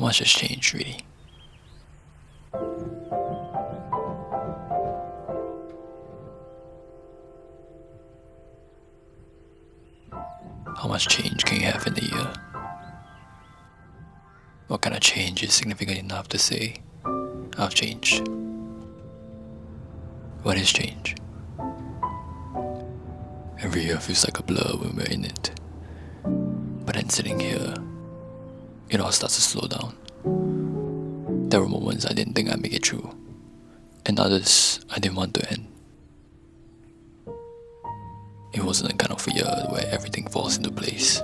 How much has changed, really? How much change can you have in a year? What kind of change is significant enough to say, I've changed? What is change? Every year feels like a blur when we're in it. But then sitting here, it all starts to slow down. There were moments I didn't think I'd make it through, and others I didn't want to end. It wasn't the kind of a year where everything falls into place.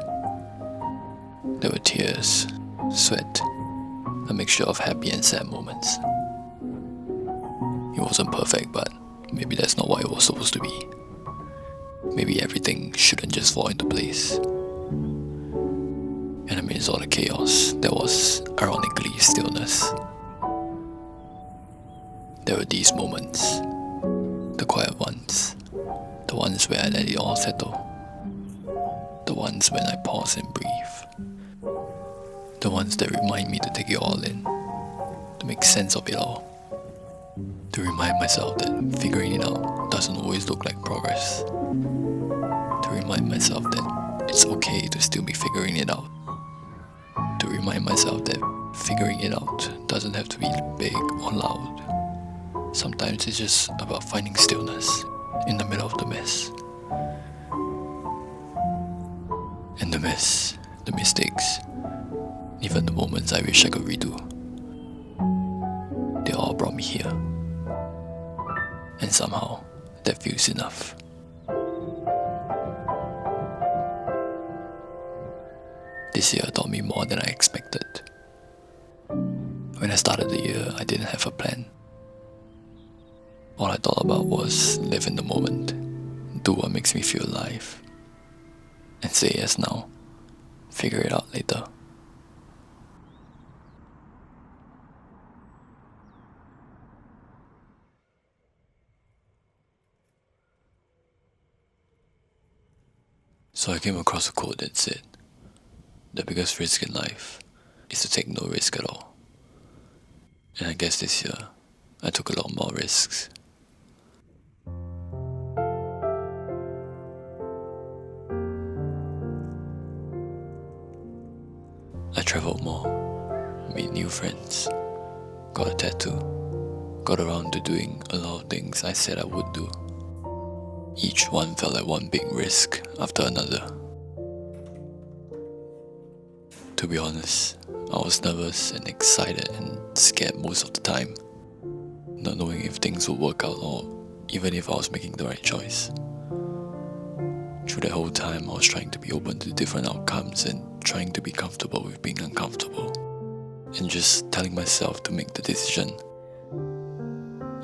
There were tears, sweat, a mixture of happy and sad moments. It wasn't perfect, but maybe that's not what it was supposed to be. Maybe everything shouldn't just fall into place. And amidst all the chaos, there was, ironically, stillness. There were these moments, the quiet ones, the ones where I let it all settle, the ones when I pause and breathe, the ones that remind me to take it all in, to make sense of it all, to remind myself that figuring it out doesn't always look like progress, to remind myself that it's okay to still be figuring it out, to remind myself that figuring it out doesn't have to be big or loud. Sometimes it's just about finding stillness in the middle of the mess. And the mess, the mistakes, even the moments I wish I could redo, they all brought me here. And somehow, that feels enough. This year taught me more than I expected. When I started the year, I didn't have a plan. All I thought about was live in the moment, do what makes me feel alive, and say yes now, figure it out later. So I came across a quote that said, "The biggest risk in life is to take no risk at all." And I guess this year, I took a lot more risks. I traveled more, made new friends, got a tattoo, got around to doing a lot of things I said I would do. Each one felt like one big risk after another. To be honest, I was nervous and excited and scared most of the time, not knowing if things would work out or even if I was making the right choice. Through that whole time, I was trying to be open to different outcomes and trying to be comfortable with being uncomfortable, and just telling myself to make the decision.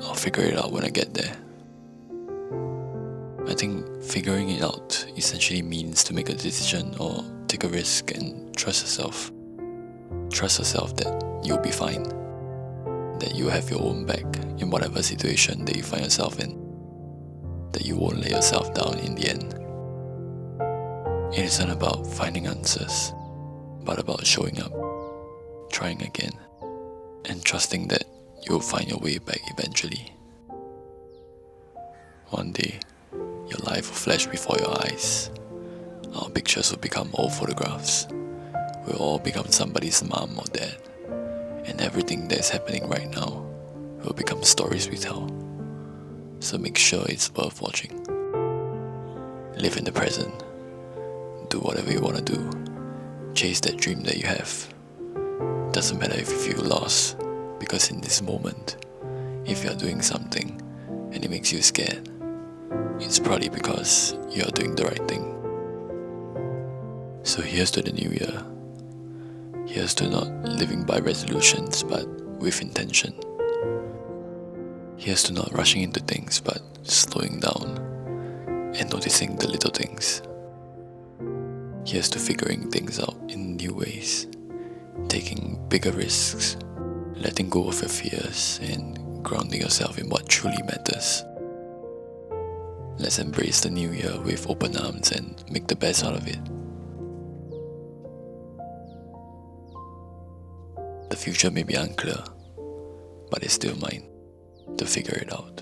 I'll figure it out when I get there. I think figuring it out essentially means to make a decision or take a risk and trust yourself. Trust yourself that you'll be fine, that you have your own back in whatever situation that you find yourself in, that you won't let yourself down in the end. It isn't about finding answers, but about showing up, trying again, and trusting that you'll find your way back eventually. One day, your life will flash before your eyes. Our pictures will become old photographs. We'll all become somebody's mom or dad. And everything that's happening right now will become stories we tell. So make sure it's worth watching. Live in the present. Do whatever you want to do. Chase that dream that you have. Doesn't matter if you feel lost, because in this moment, if you're doing something and it makes you scared, it's probably because you're doing the right thing. So here's to the new year. Here's to not living by resolutions but with intention. Here's to not rushing into things but slowing down and noticing the little things. Here's to figuring things out in new ways, taking bigger risks, letting go of your fears and grounding yourself in what truly matters. Let's embrace the new year with open arms and make the best out of it. The future may be unclear, but it's still mine to figure it out.